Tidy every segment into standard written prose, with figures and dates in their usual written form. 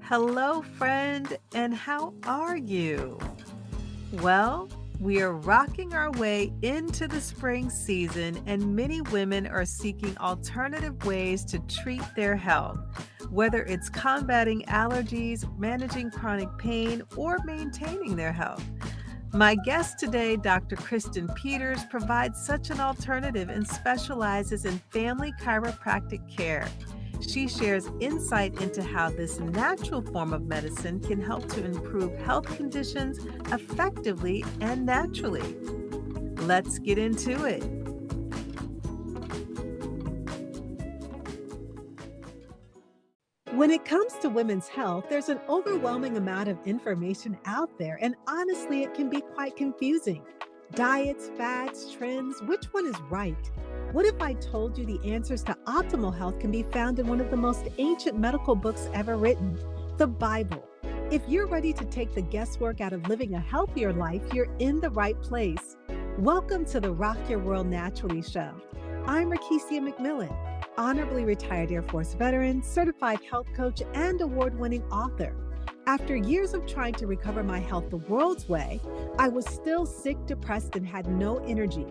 Hello, friend, and how are you? Well, we are rocking our way into the spring season, and many women are seeking alternative ways to treat their health, whether it's combating allergies, managing chronic pain, or maintaining their health. My guest today, Dr. Kristen Peeters, provides such an alternative and specializes in family chiropractic care. She shares insight into how this natural form of medicine can help to improve health conditions effectively and naturally. Let's get into it. When it comes to women's health, there's an overwhelming amount of information out there, and honestly, it can be quite confusing. Diets, fads, trends, which one is right? What if I told you the answers to optimal health can be found in one of the most ancient medical books ever written, the Bible? If you're ready to take the guesswork out of living a healthier life, you're in the right place. Welcome to the Rock Your World Naturally show. I'm Rekishia McMillan, honorably retired Air Force veteran, certified health coach, and award-winning author. After years of trying to recover my health the world's way, I was still sick, depressed, and had no energy.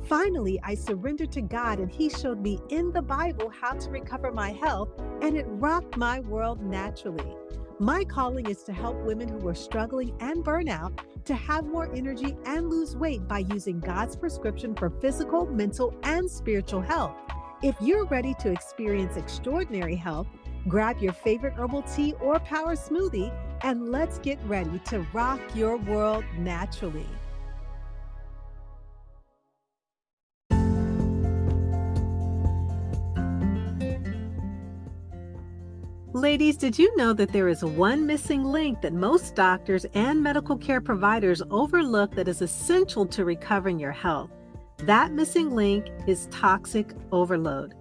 Finally, I surrendered to God, and He showed me in the Bible how to recover my health, and it rocked my world naturally. My calling is to help women who are struggling and burnout to have more energy and lose weight by using God's prescription for physical, mental, and spiritual health. If you're ready to experience extraordinary health, grab your favorite herbal tea or power smoothie, and let's get ready to rock your world naturally. Ladies, did you know that there is one missing link that most doctors and medical care providers overlook that is essential to recovering your health? That missing link is toxic overload.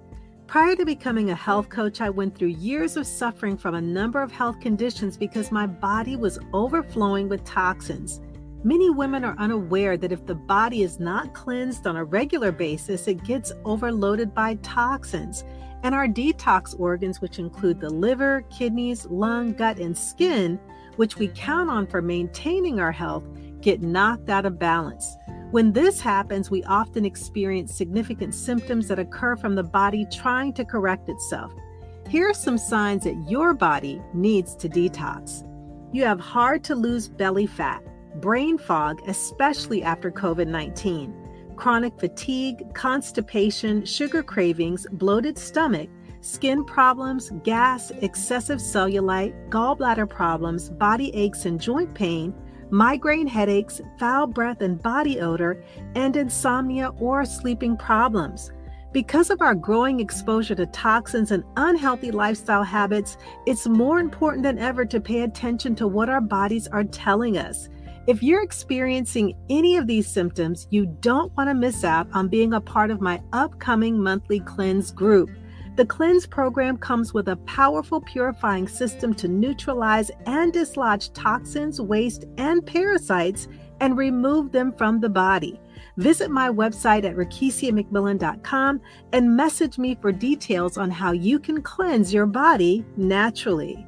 Prior to becoming a health coach, I went through years of suffering from a number of health conditions because my body was overflowing with toxins. Many women are unaware that if the body is not cleansed on a regular basis, it gets overloaded by toxins. And our detox organs, which include the liver, kidneys, lung, gut, and skin, which we count on for maintaining our health, get knocked out of balance. When this happens, we often experience significant symptoms that occur from the body trying to correct itself. Here are some signs that your body needs to detox. You have hard to lose belly fat, brain fog, especially after COVID-19, chronic fatigue, constipation, sugar cravings, bloated stomach, skin problems, gas, excessive cellulite, gallbladder problems, body aches and joint pain, migraine headaches, foul breath and body odor, and insomnia or sleeping problems. Because of our growing exposure to toxins and unhealthy lifestyle habits, it's more important than ever to pay attention to what our bodies are telling us. If you're experiencing any of these symptoms, you don't want to miss out on being a part of my upcoming monthly cleanse group. The cleanse program comes with a powerful purifying system to neutralize and dislodge toxins, waste, and parasites and remove them from the body. Visit my website at rekishiamcmillan.com and message me for details on how you can cleanse your body naturally.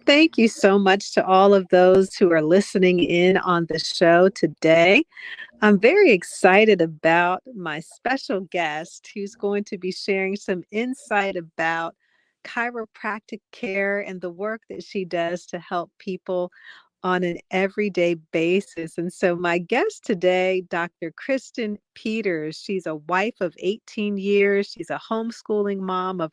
Thank you so much to all of those who are listening in on the show today. I'm very excited about my special guest who's going to be sharing some insight about chiropractic care and the work that she does to help people on an everyday basis. And so my guest today, Dr. Kristen Peeters, she's a wife of 18 years. She's a homeschooling mom of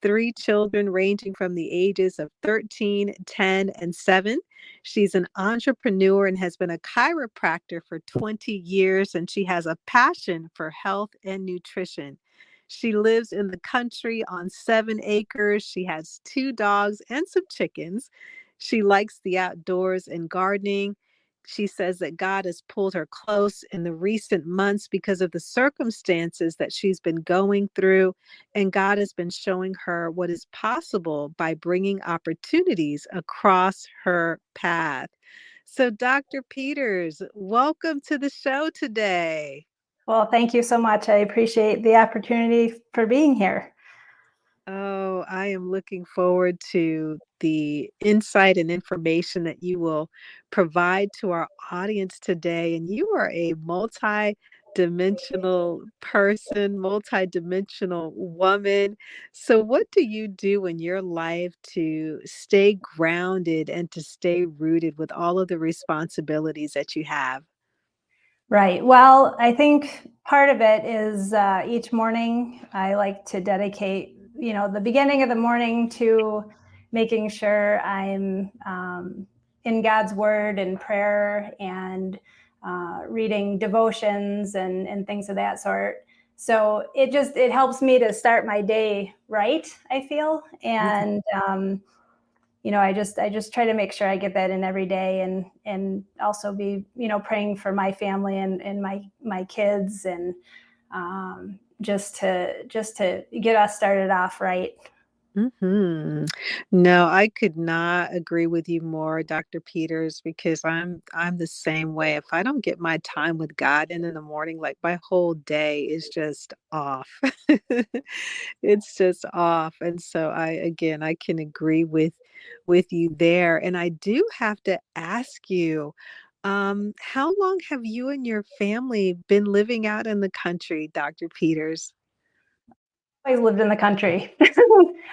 3 children ranging from the ages of 13, 10, and 7. She's an entrepreneur and has been a chiropractor for 20 years, and she has a passion for health and nutrition. She lives in the country on 7 acres. She has 2 dogs and some chickens. She likes the outdoors and gardening. She says that God has pulled her close in the recent months because of the circumstances that she's been going through, and God has been showing her what is possible by bringing opportunities across her path. So, Dr. Peeters, welcome to the show today. Well, thank you so much. I appreciate the opportunity for being here. Oh, I am looking forward to the insight and information that you will provide to our audience today. And you are a multi-dimensional person, multi-dimensional woman. So, what do you do in your life to stay grounded and to stay rooted with all of the responsibilities that you have? Right. Well, I think part of it is each morning I like to dedicate, the beginning of the morning to making sure I'm in God's word and prayer and reading devotions and things of that sort. So it helps me to start my day right, I feel. And I just try to make sure I get that in every day, and also be, praying for my family and my kids, and just to get us started off right. Mhm. No, I could not agree with you more, Dr. Peters, because I'm the same way. If I don't get my time with God in the morning, like my whole day is just off. It's just off. And so I can agree with you there. And I do have to ask you, how long have you and your family been living out in the country, Dr. Peters? Always lived in the country.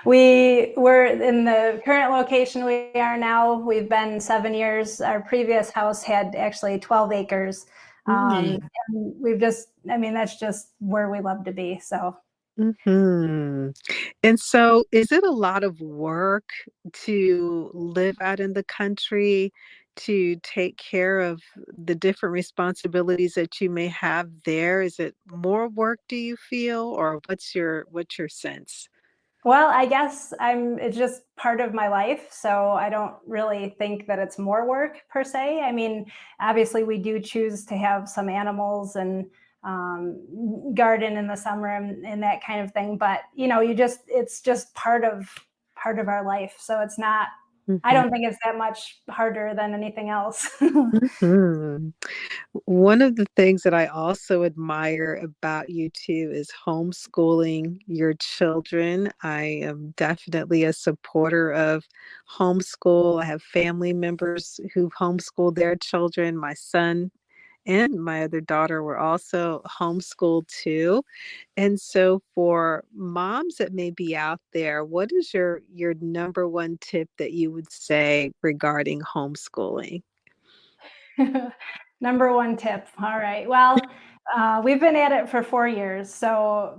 We were in the current location we are now. We've been 7 years. Our previous house had actually 12 acres. And that's just where we love to be. So, Mhm. And so is it a lot of work to live out in the country, to take care of the different responsibilities that you may have there? Is it more work, do you feel, or what's your sense? well, I guess it's just part of my life. So I don't really think that it's more work per se. I mean, obviously we do choose to have some animals and garden in the summer and that kind of thing. But it's just part of our life. So I Mhm. don't think it's that much harder than anything else. Mhm. One of the things that I also admire about you too is homeschooling your children. I am definitely a supporter of homeschool. I have family members who homeschool their children. My son and my other daughter were also homeschooled too. And so for moms that may be out there, what is your number one tip that you would say regarding homeschooling? Number one tip. All right. Well, we've been at it for 4 years. So,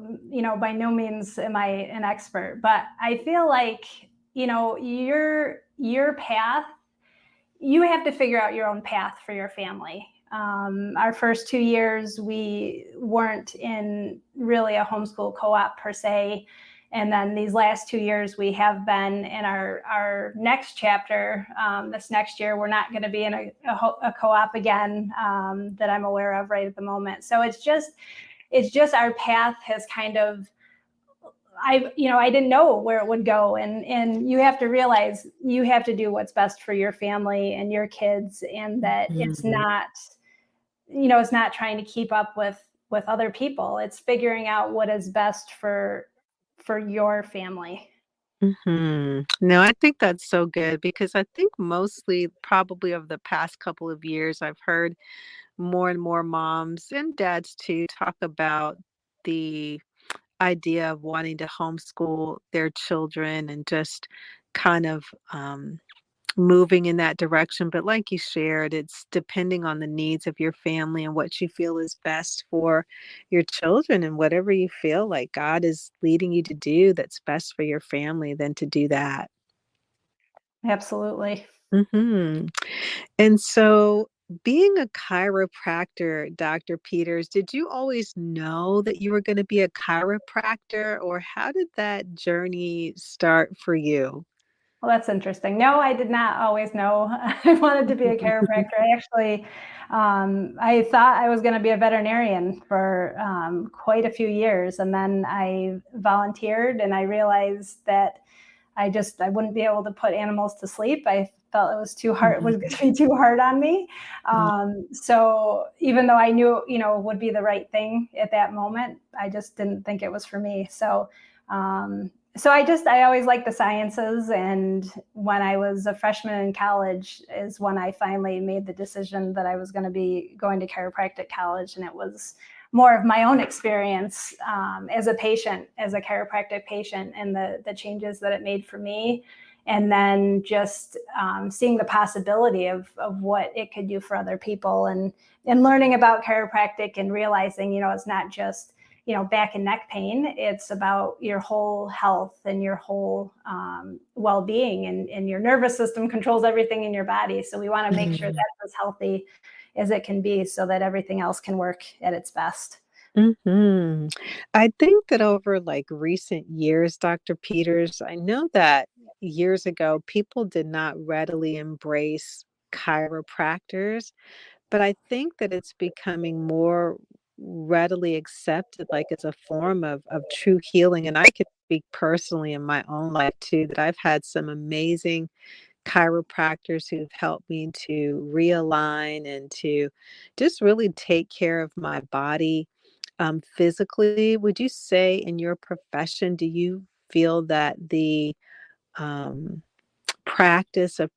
by no means am I an expert, but I feel like, your path, you have to figure out your own path for your family. Our first 2 years, we weren't in really a homeschool co-op per se. And then these last 2 years, we have been in our next chapter. This next year, we're not going to be in a co-op again, that I'm aware of right at the moment. So it's just our path has kind of, I didn't know where it would go, and you have to realize you have to do what's best for your family and your kids, and that Mhm. it's not trying to keep up with other people. It's figuring out what is best for your family. Mhm. No, I think that's so good because I think mostly probably over the past couple of years, I've heard more and more moms and dads too talk about the idea of wanting to homeschool their children and just kind of moving in that direction. But like you shared, it's depending on the needs of your family and what you feel is best for your children and whatever you feel like God is leading you to do that's best for your family, then to do that. Absolutely. Hmm. And so, being a chiropractor, Dr. Peters, did you always know that you were going to be a chiropractor, or how did that journey start for you? Well, that's interesting. No, I did not always know I wanted to be a chiropractor. I thought I was going to be a veterinarian for quite a few years, and then I volunteered, and I realized that I wouldn't be able to put animals to sleep. I felt it was too hard, was going to be too hard on me. So even though I knew, it would be the right thing at that moment, I just didn't think it was for me. So, I always liked the sciences. And when I was a freshman in college is when I finally made the decision that I was going to be going to chiropractic college. And it was more of my own experience as a patient, as a chiropractic patient, and the changes that it made for me. And then just seeing the possibility of what it could do for other people, and learning about chiropractic and realizing, it's not just, back and neck pain. It's about your whole health and your whole well-being, and your nervous system controls everything in your body. So we want to make sure that's as healthy as it can be so that everything else can work at its best. I think that over like recent years, Dr. Peters, I know that years ago, people did not readily embrace chiropractors, but I think that it's becoming more readily accepted, like as a form of true healing. And I can speak personally in my own life too, that I've had some amazing chiropractors who've helped me to realign and to just really take care of my body physically. Would you say in your profession, do you feel that the um, practice of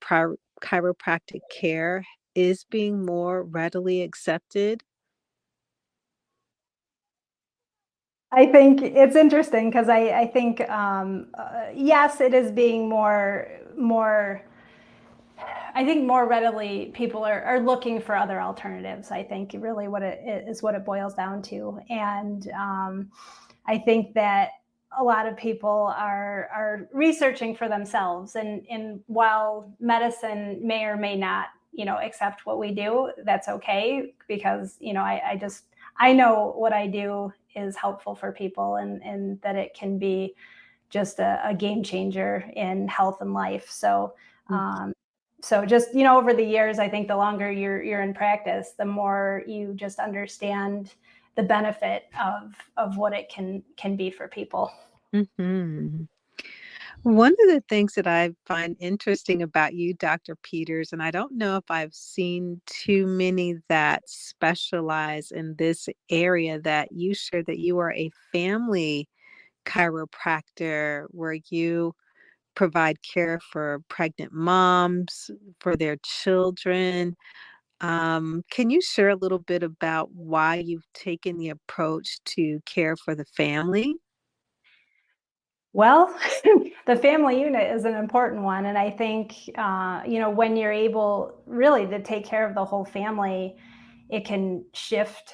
chiropractic care is being more readily accepted? I think it's interesting because I think, yes, it is being more, I think more readily people are looking for other alternatives. I think really what it is, what it boils down to. And I think that a lot of people are researching for themselves. And while medicine may or may not, accept what we do, that's okay. Because, I know what I do is helpful for people, and that it can be just a game changer in health and life. So, just, over the years, I think the longer you're in practice, the more you just understand the benefit of what it can be for people. Mhm. One of the things that I find interesting about you, Dr. Peters, and I don't know if I've seen too many that specialize in this area, that you share that you are a family chiropractor where you provide care for pregnant moms, for their children. Can you share a little bit about why you've taken the approach to care for the family? Well, the family unit is an important one. And I think, when you're able really to take care of the whole family, it can shift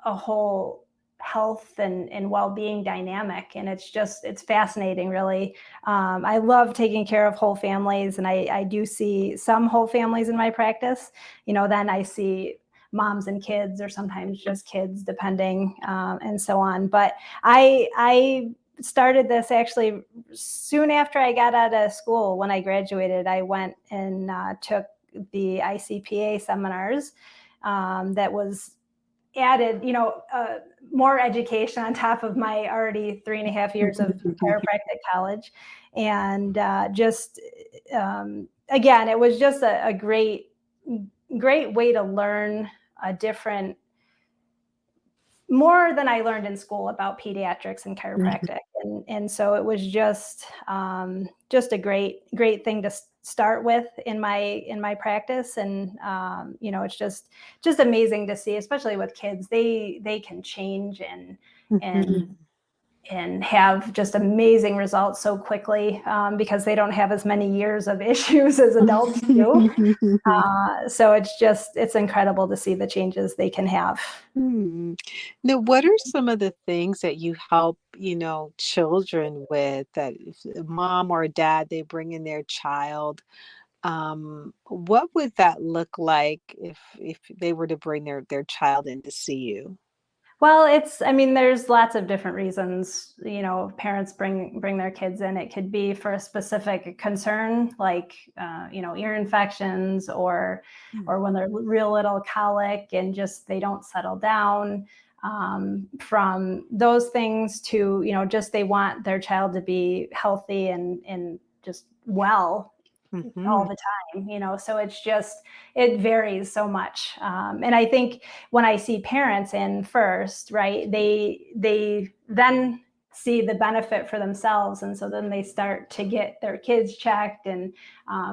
a whole health and well-being dynamic. And it's fascinating, really. I love taking care of whole families, and I do see some whole families in my practice. Then I see moms and kids, or sometimes just kids, depending, and so on. But I started this actually soon after I got out of school. When I graduated, I went and took the ICPA seminars. That was added, more education on top of my already 3.5 years of chiropractic college. And again, it was just a great way to learn a different, more than I learned in school about pediatrics and chiropractic. And so it was just a great thing to start with in my practice. And it's just amazing to see, especially with kids. They can change and Mhm. and have just amazing results so quickly, because they don't have as many years of issues as adults do. So it's incredible to see the changes they can have. Hmm. Now, what are some of the things that you help, children with, that if a mom or a dad, they bring in their child? What would that look like if they were to bring their child in to see you? Well, I mean, there's lots of different reasons, parents bring their kids in. It could be for a specific concern, like, ear infections, or when they're real little colic and just they don't settle down, from those things to, just they want their child to be healthy and just well. all Mhm. the time, so it's just, it varies so much. And I think when I see parents in first, right, they then see the benefit for themselves, and so then they start to get their kids checked, and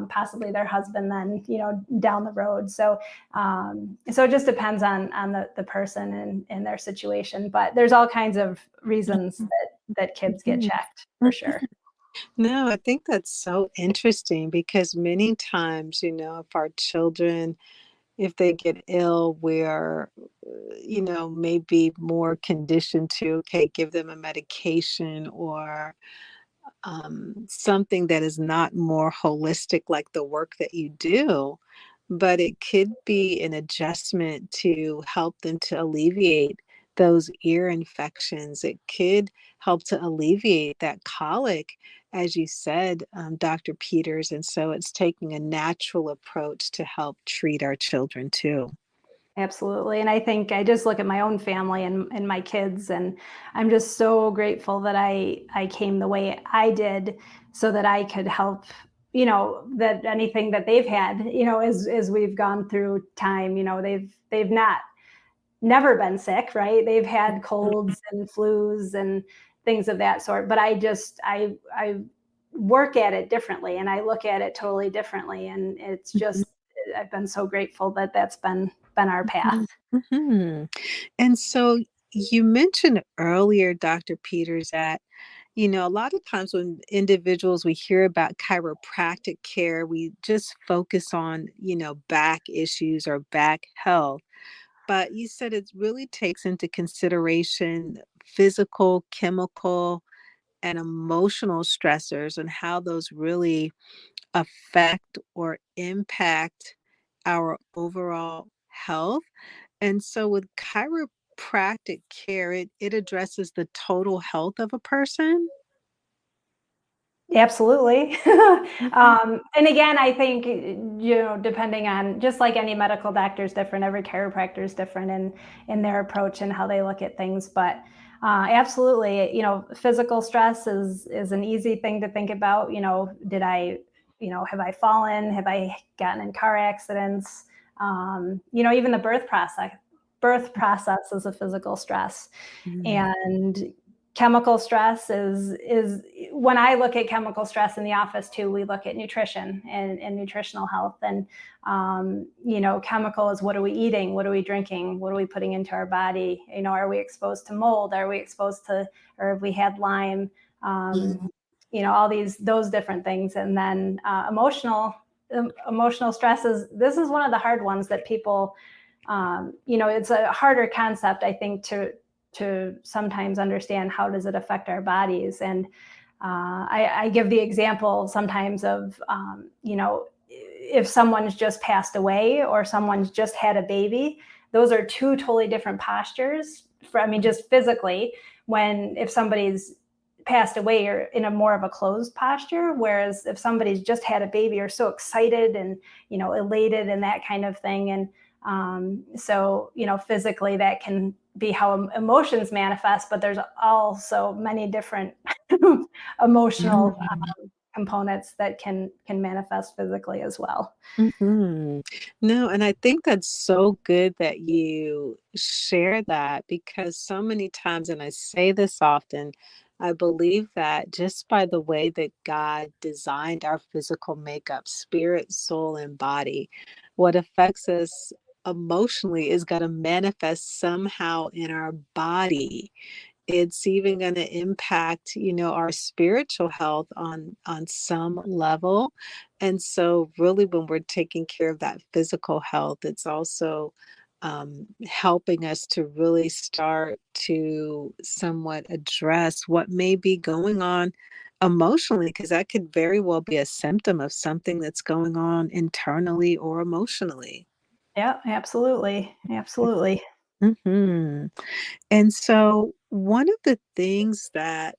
possibly their husband then, down the road. So it just depends on the person and their situation, but there's all kinds of reasons that kids get Mhm. checked for Mhm. sure. No, I think that's so interesting because many times, if our children, if they get ill, we're, maybe more conditioned to, okay, give them a medication or something that is not more holistic like the work that you do, but it could be an adjustment to help them to alleviate those ear infections. It could help to alleviate that colic, as you said, Dr. Peters. And so it's taking a natural approach to help treat our children too. Absolutely. And I think I just look at my own family and my kids, and I'm just so grateful that I came the way I did so that I could help, that anything that they've had, as we've gone through time, they've not never been sick, right? They've had colds and flus and things of that sort. But I work at it differently, and I look at it totally differently. And it's Mhm, just, I've been so grateful that that's been our path. mhm, mhm. And so you mentioned earlier, Dr. Peters, that a lot of times when individuals we hear about chiropractic care, we just focus on, back issues or back health. But you said it really takes into consideration physical, chemical, and emotional stressors and how those really affect or impact our overall health. And so with chiropractic care, it addresses the total health of a person. Absolutely. Mhm, And again, I think, depending on, just like any medical doctor is different, every chiropractor is different in their approach and how they look at things. But absolutely, physical stress is an easy thing to think about. Did I, have I fallen? Have I gotten in car accidents? Even the birth process is a physical stress. mhm, And chemical stress is when I look at chemical stress in the office too, we look at nutrition and nutritional health. And chemical is, what are we eating, what are we drinking, what are we putting into our body, are we exposed to mold, are we exposed to, or have we had Lyme, mhm, all those different things. And then emotional stress is, this is one of the hard ones that people, it's a harder concept, I think, to sometimes understand how does it affect our bodies. And I give the example sometimes of, if someone's just passed away or someone's just had a baby, those are two totally different postures. I mean, just physically, when if somebody's passed away, you're in a more of a closed posture, whereas if somebody's just had a baby, you're so excited and elated and that kind of thing. And so physically that can be how emotions manifest, but there's also many different emotional mhm. components that can manifest physically as well. Mhm. No, and I think that's so good that you share that because so many times, and I say this often, I believe that just by the way that God designed our physical makeup, spirit, soul, and body, what affects us emotionally is going to manifest somehow in our body. It's even going to impact, our spiritual health on some level. And so really when we're taking care of that physical health, it's also helping us to really start to somewhat address what may be going on emotionally, because that could very well be a symptom of something that's going on internally or emotionally. Yeah, absolutely. Absolutely. Mhm. And so one of the things that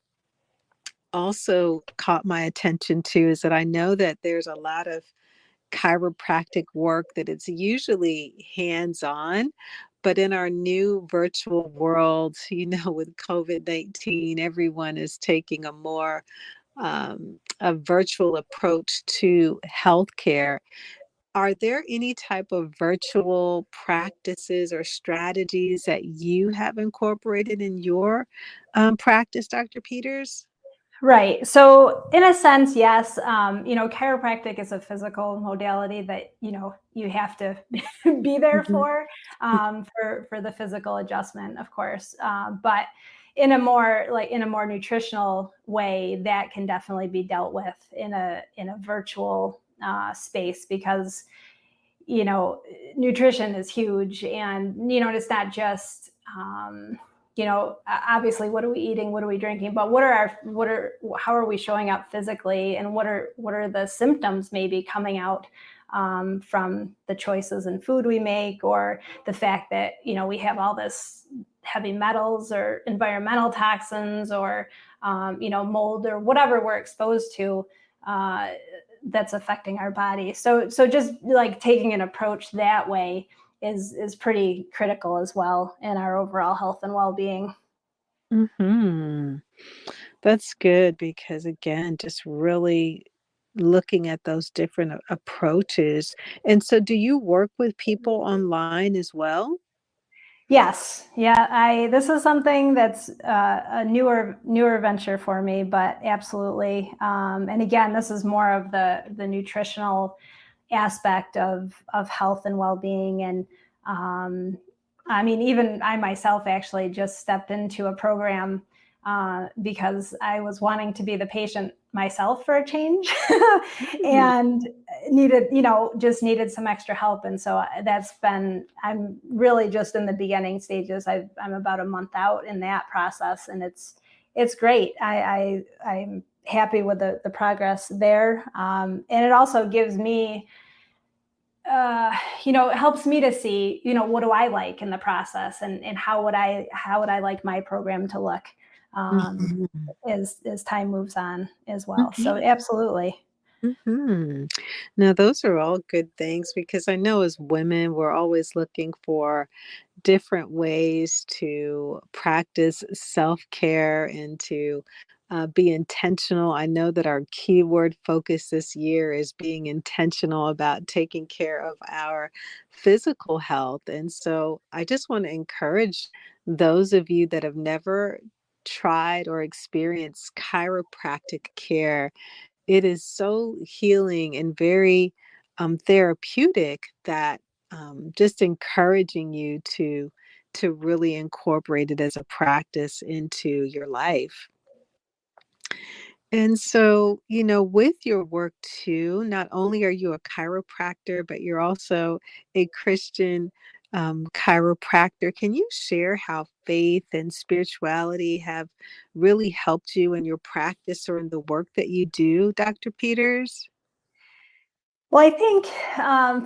also caught my attention too is that I know that there's a lot of chiropractic work that it's usually hands-on, but in our new virtual world, with COVID-19, everyone is taking a more a virtual approach to healthcare. Are there any type of virtual practices or strategies that you have incorporated in your practice, Dr. Peters? Right. So, in a sense, yes. Chiropractic is a physical modality that you have to be there Mhm. for the physical adjustment, of course. But in a more nutritional way, that can definitely be dealt with in a virtual space because you know, nutrition is huge. And, it's not just, obviously what are we eating? What are we drinking? But how are we showing up physically? And what are the symptoms maybe coming out from the choices in food we make, or the fact that, we have all this heavy metals or environmental toxins, or, mold, or whatever we're exposed to. That's affecting our body. So just like taking an approach that way is pretty critical as well in our overall health and well-being. Mhm. That's good because, again, just really looking at those different approaches. And so do you work with people online as well? Yes, yeah. I This is something that's a newer venture for me, but absolutely. And again, this is more of the nutritional aspect of health and well-being. And um, I mean, even I myself actually just stepped into a program because I was wanting to be the patient myself for a change, Mm. and just needed some extra help. And so I'm really just in the beginning stages. I'm about a month out in that process, and it's great. I'm happy with the progress there. And it also gives me, it helps me to see, what do I like in the process, and how would I like my program to look, um, Mhm. as time moves on as well. So Mhm. absolutely. Mhm. Now, those are all good things because I know as women, we're always looking for different ways to practice self care and to be intentional. I know that our keyword focus this year is being intentional about taking care of our physical health. And so I just want to encourage those of you that have never tried or experienced chiropractic care. It is so healing and very therapeutic that just encouraging you to really incorporate it as a practice into your life. And so, with your work too, not only are you a chiropractor, but you're also a Christian chiropractor. Can you share how faith and spirituality have really helped you in your practice or in the work that you do, Dr. Peters? Well, I think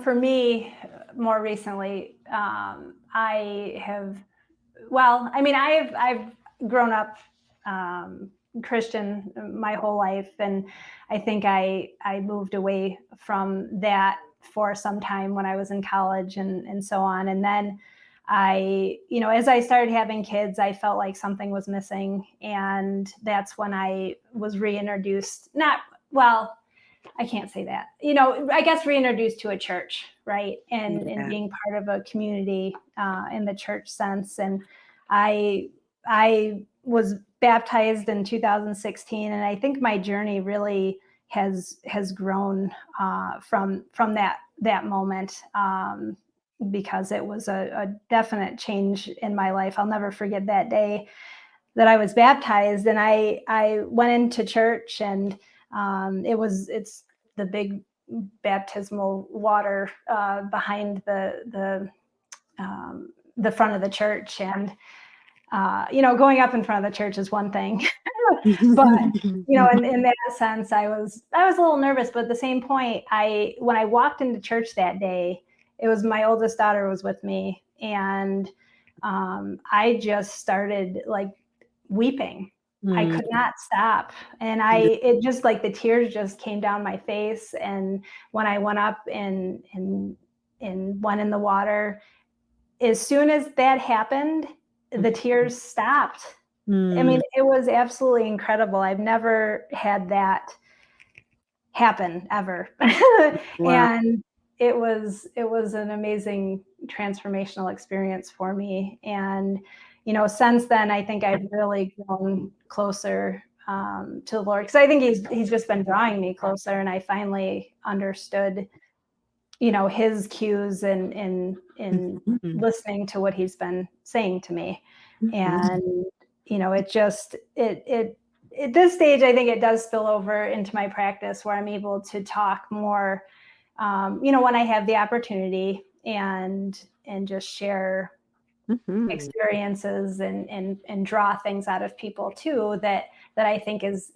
for me, more recently, I have well, I mean, I've grown up um, Christian my whole life, and I think I moved away from that for some time when I was in college, and so on. And then as I started having kids, I felt like something was missing, and that's when I was reintroduced. Not well, I can't say that. I guess reintroduced to a church, right? And Yeah. being part of a community in the church sense. And I I was baptized in 2016, and I think my journey really has grown from that moment, because it was a definite change in my life. I'll never forget that day that I was baptized, and I went into church, and it's the big baptismal water behind the front of the church. And going up in front of the church is one thing, but in that sense, I was a little nervous. But at the same point, I when I walked into church that day, it was my oldest daughter was with me, and I just started like weeping. I Mm, could not stop. And yeah. it just like the tears just came down my face. And when I went up and went in the water, as soon as that happened, the tears stopped. I mean, Mm. it was absolutely incredible. I've never had that happen ever. Wow. And it was an amazing transformational experience for me. And, since then, I think I've really grown closer to the Lord, because I think he's just been drawing me closer, and I finally understood, his cues in Mhm. listening to what he's been saying to me. Mhm. And it just it at this stage, I think it does spill over into my practice, where I'm able to talk more, when I have the opportunity, and just share Mhm. experiences, and draw things out of people too, that I think is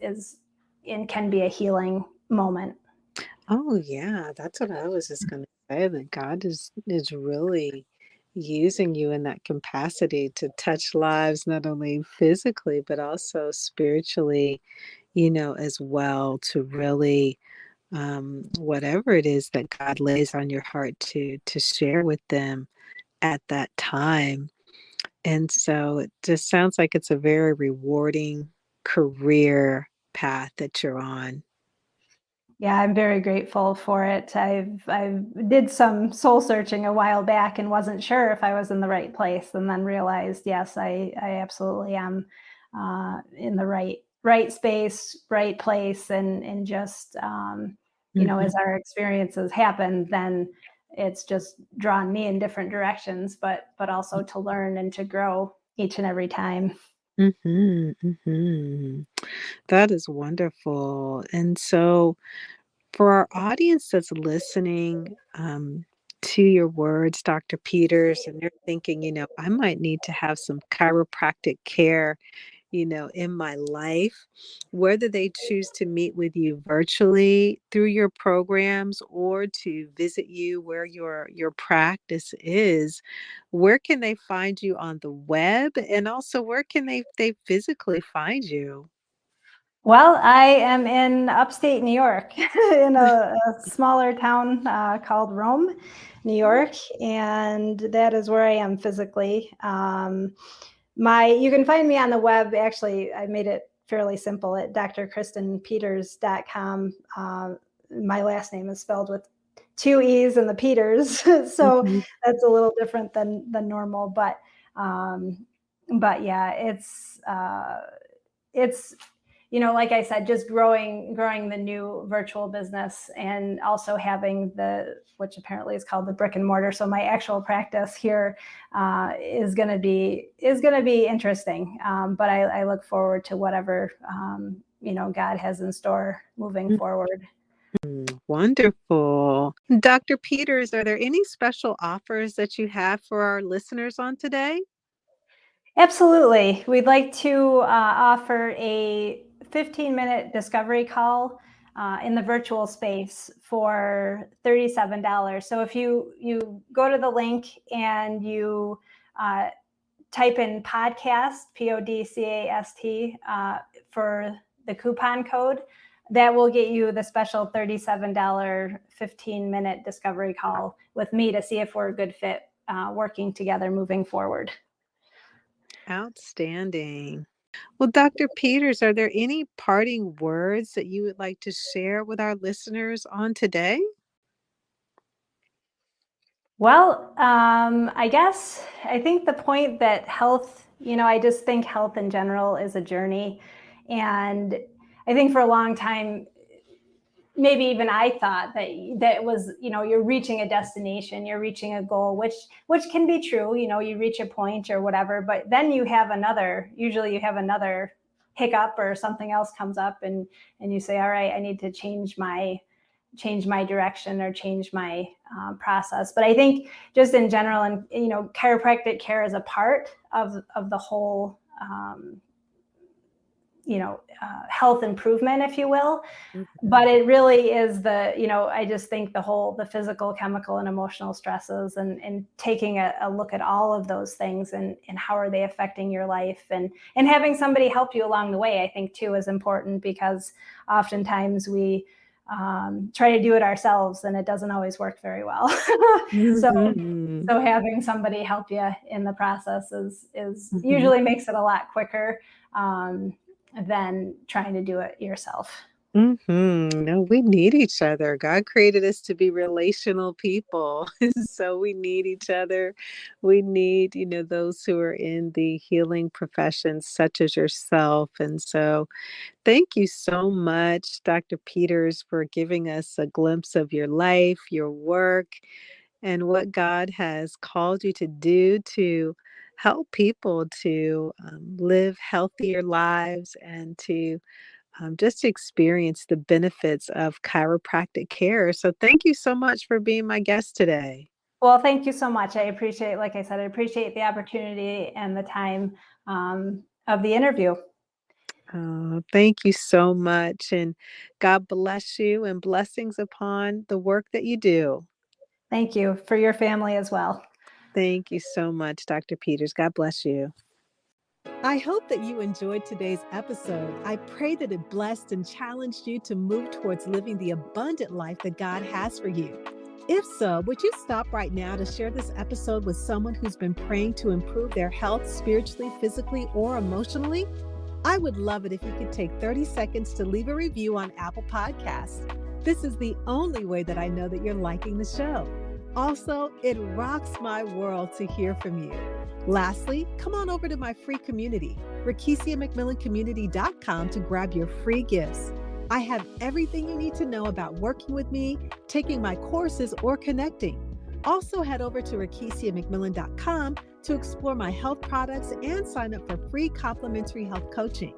and can be a healing moment. Oh yeah, that's what I was just gonna say, that God is really using you in that capacity to touch lives not only physically but also spiritually, as well, to really whatever it is that God lays on your heart to share with them at that time. And so it just sounds like it's a very rewarding career path that you're on. Yeah, I'm very grateful for it. I've did some soul searching a while back, and wasn't sure if I was in the right place, and then realized, yes, I absolutely am in the right space, right place. And just Mhm. as our experiences happen, then it's just drawn me in different directions, but also to learn and to grow each and every time. Mhm, mhm. That is wonderful. And so, for our audience that's listening to your words, Dr. Peters, and they're thinking, I might need to have some chiropractic care, in my life, whether they choose to meet with you virtually through your programs or to visit you where your practice is, where can they find you on the web? And also, where can they physically find you? Well, I am in upstate New York, in a smaller town called Rome, New York, and that is where I am physically. You can find me on the web. Actually, I made it fairly simple at drkristenpeters.com. My last name is spelled with two E's and the Peters, so Mhm. that's a little different than normal. But yeah, it's like I said, just growing the new virtual business, and also having which apparently is called the brick and mortar. So my actual practice here is going to be interesting. But I look forward to whatever God has in store moving forward. Wonderful. Dr. Peters, are there any special offers that you have for our listeners on today? Absolutely. We'd like to offer a 15-minute discovery call in the virtual space for $37. So if you go to the link, and you uh, type in podcast, PODCAST, for the coupon code, that will get you the special $37 15-minute discovery call with me, to see if we're a good fit working together moving forward. Outstanding. Well, Dr. Peters, are there any parting words that you would like to share with our listeners on today? Well, I think the point that health, I just think health in general is a journey. And I think for a long time, maybe even I thought that was, you're reaching a destination, you're reaching a goal, which can be true. You reach a point or whatever, but then usually you have another hiccup, or something else comes up, and you say, all right, I need to change my direction, or change my process. But I think just in general, and chiropractic care is a part of the whole health improvement, if you will. Mhm. But it really is I just think the physical, chemical, and emotional stresses, and taking a look at all of those things, and how are they affecting your life, and having somebody help you along the way, I think too is important, because oftentimes we try to do it ourselves, and it doesn't always work very well. So Mhm. so having somebody help you in the process is Mhm. usually makes it a lot quicker than trying to do it yourself. No, we need each other. God created us to be relational people. So we need each other. We need, those who are in the healing professions, such as yourself. And so thank you so much, Dr. Peters, for giving us a glimpse of your life, your work, and what God has called you to do to help people to live healthier lives and to just to experience the benefits of chiropractic care. So, thank you so much for being my guest today. Well, thank you so much. I appreciate, like I said, I appreciate the opportunity and the time of the interview. Thank you so much. And God bless you and blessings upon the work that you do. Thank you for your family as well. Thank you so much, Dr. Peters. God bless you. I hope that you enjoyed today's episode. I pray that it blessed and challenged you to move towards living the abundant life that God has for you. If so, would you stop right now to share this episode with someone who's been praying to improve their health spiritually, physically, or emotionally? I would love it if you could take 30 seconds to leave a review on Apple Podcasts. This is the only way that I know that you're liking the show. Also, it rocks my world to hear from you. Lastly, come on over to my free community, RekishiaMcMillanCommunity.com, to grab your free gifts. I have everything you need to know about working with me, taking my courses, or connecting. Also, head over to RekishiaMcMillan.com to explore my health products and sign up for free complimentary health coaching.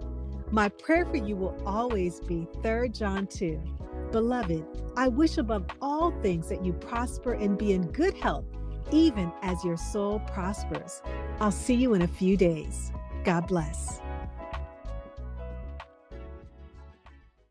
My prayer for you will always be 3 John 2. Beloved, I wish above all things that you prosper and be in good health, even as your soul prospers. I'll see you in a few days. God bless.